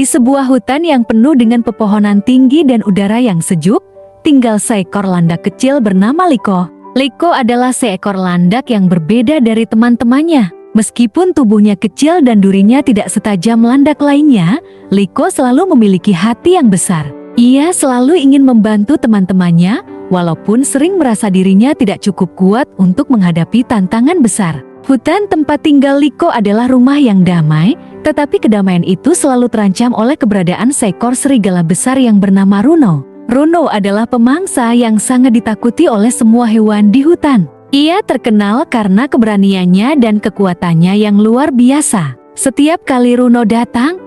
sebuah hutan yang penuh dengan pepohonan tinggi dan udara yang sejuk, tinggal seekor landak kecil bernama Liko. Liko adalah seekor landak yang berbeda dari teman-temannya. Meskipun tubuhnya kecil dan durinya tidak setajam landak lainnya, Liko selalu memiliki hati yang besar. Ia selalu ingin membantu teman-temannya, walaupun sering merasa dirinya tidak cukup kuat untuk menghadapi tantangan besar. Hutan tempat tinggal Liko adalah rumah yang damai, tetapi kedamaian itu selalu terancam oleh keberadaan seekor serigala besar yang bernama Runo. Runo adalah pemangsa yang sangat ditakuti oleh semua hewan di hutan. Ia terkenal karena keberaniannya dan kekuatannya yang luar biasa. Setiap kali Runo datang,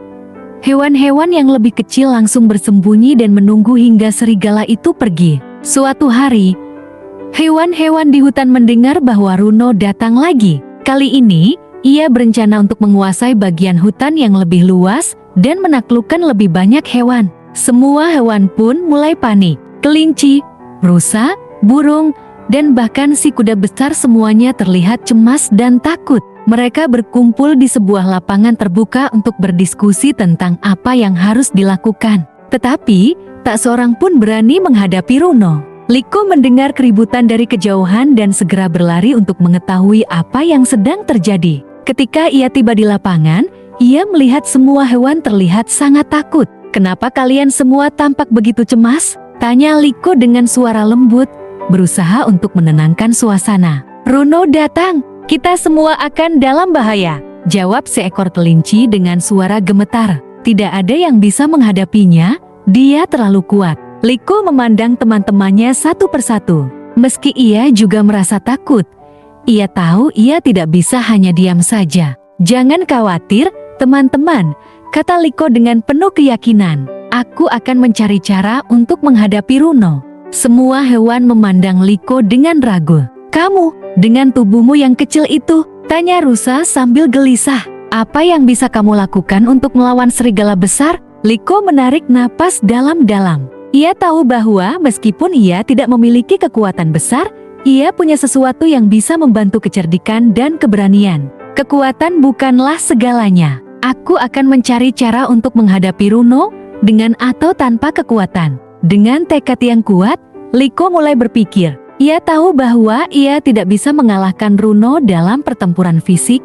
hewan-hewan yang lebih kecil langsung bersembunyi dan menunggu hingga serigala itu pergi. Suatu hari, hewan-hewan di hutan mendengar bahwa Runo datang lagi. Kali ini, ia berencana untuk menguasai bagian hutan yang lebih luas dan menaklukkan lebih banyak hewan. Semua hewan pun mulai panik. Kelinci, rusa, burung, dan bahkan si kuda besar semuanya terlihat cemas dan takut. Mereka berkumpul di sebuah lapangan terbuka untuk berdiskusi tentang apa yang harus dilakukan. Tetapi, tak seorang pun berani menghadapi Runo. Liko mendengar keributan dari kejauhan dan segera berlari untuk mengetahui apa yang sedang terjadi. Ketika ia tiba di lapangan, ia melihat semua hewan terlihat sangat takut. "Kenapa kalian semua tampak begitu cemas?" tanya Liko dengan suara lembut, berusaha untuk menenangkan suasana. "Runo datang, kita semua akan dalam bahaya," jawab seekor kelinci dengan suara gemetar. Tidak ada yang bisa menghadapinya, dia terlalu kuat. Liko memandang teman-temannya satu persatu. Meski ia juga merasa takut, ia tahu ia tidak bisa hanya diam saja. "Jangan khawatir, teman-teman," kata Liko dengan penuh keyakinan. "Aku akan mencari cara untuk menghadapi Runo." Semua hewan memandang Liko dengan ragu. "Kamu, dengan tubuhmu yang kecil itu?" tanya rusa sambil gelisah. "Apa yang bisa kamu lakukan untuk melawan serigala besar?" Liko menarik napas dalam-dalam. Ia tahu bahwa meskipun ia tidak memiliki kekuatan besar, ia punya sesuatu yang bisa membantu kecerdikan dan keberanian. "Kekuatan bukanlah segalanya. Aku akan mencari cara untuk menghadapi Runo dengan atau tanpa kekuatan." Dengan tekad yang kuat, Liko mulai berpikir. Ia tahu bahwa ia tidak bisa mengalahkan Runo dalam pertempuran fisik,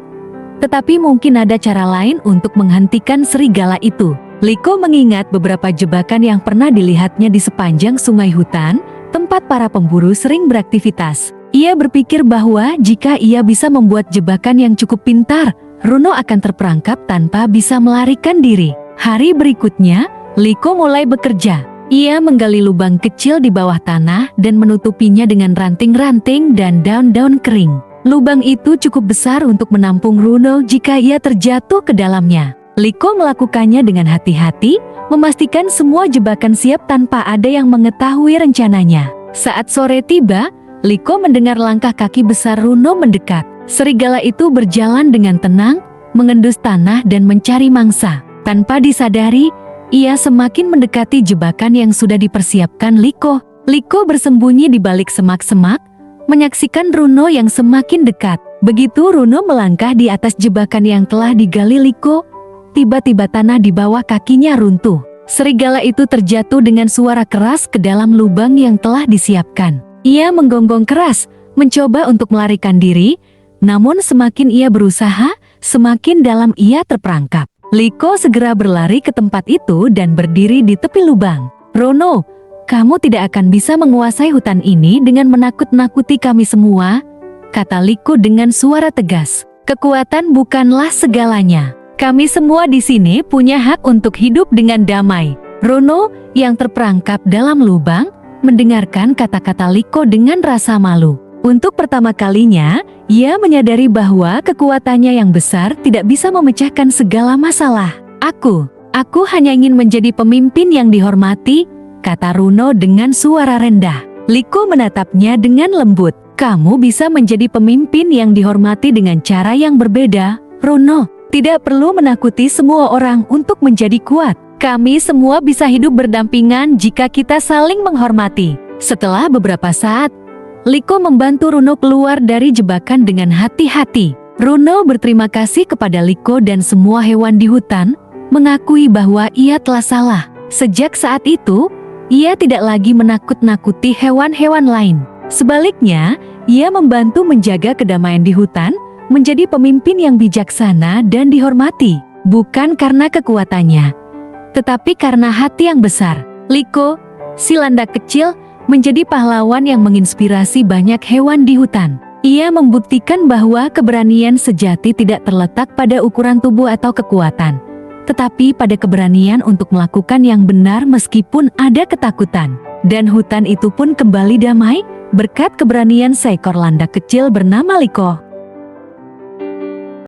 tetapi mungkin ada cara lain untuk menghentikan serigala itu. Liko mengingat beberapa jebakan yang pernah dilihatnya di sepanjang sungai hutan, tempat para pemburu sering beraktivitas. Ia berpikir bahwa jika ia bisa membuat jebakan yang cukup pintar, Runo akan terperangkap tanpa bisa melarikan diri. Hari berikutnya, Liko mulai bekerja. Ia menggali lubang kecil di bawah tanah dan menutupinya dengan ranting-ranting dan daun-daun kering. Lubang itu cukup besar untuk menampung Runo jika ia terjatuh ke dalamnya. Liko melakukannya dengan hati-hati, memastikan semua jebakan siap tanpa ada yang mengetahui rencananya. Saat sore tiba, Liko mendengar langkah kaki besar Runo mendekat. Serigala itu berjalan dengan tenang, mengendus tanah dan mencari mangsa. Tanpa disadari, ia semakin mendekati jebakan yang sudah dipersiapkan Liko. Liko bersembunyi di balik semak-semak, menyaksikan Runo yang semakin dekat. Begitu Runo melangkah di atas jebakan yang telah digali Liko, tiba-tiba tanah di bawah kakinya runtuh. Serigala itu terjatuh dengan suara keras ke dalam lubang yang telah disiapkan. Ia menggonggong keras, mencoba untuk melarikan diri, namun semakin ia berusaha, semakin dalam ia terperangkap. Liko segera berlari ke tempat itu dan berdiri di tepi lubang. "Runo, kamu tidak akan bisa menguasai hutan ini dengan menakut-nakuti kami semua," kata Liko dengan suara tegas. "Kekuatan bukanlah segalanya. Kami semua di sini punya hak untuk hidup dengan damai." Runo, yang terperangkap dalam lubang, mendengarkan kata-kata Liko dengan rasa malu. Untuk pertama kalinya, ia menyadari bahwa kekuatannya yang besar tidak bisa memecahkan segala masalah. Aku hanya ingin menjadi pemimpin yang dihormati," kata Runo dengan suara rendah. Liko menatapnya dengan lembut. "Kamu bisa menjadi pemimpin yang dihormati dengan cara yang berbeda, Runo. Tidak perlu menakuti semua orang untuk menjadi kuat. Kami semua bisa hidup berdampingan jika kita saling menghormati." Setelah beberapa saat, Liko membantu Runo keluar dari jebakan dengan hati-hati. Runo berterima kasih kepada Liko dan semua hewan di hutan, mengakui bahwa ia telah salah. Sejak saat itu, ia tidak lagi menakut-nakuti hewan-hewan lain. Sebaliknya, ia membantu menjaga kedamaian di hutan, menjadi pemimpin yang bijaksana dan dihormati, bukan karena kekuatannya, tetapi karena hati yang besar. Liko, si landak kecil, menjadi pahlawan yang menginspirasi banyak hewan di hutan. Ia membuktikan bahwa keberanian sejati tidak terletak pada ukuran tubuh atau kekuatan, tetapi pada keberanian untuk melakukan yang benar meskipun ada ketakutan. Dan hutan itu pun kembali damai berkat keberanian seekor landak kecil bernama Liko.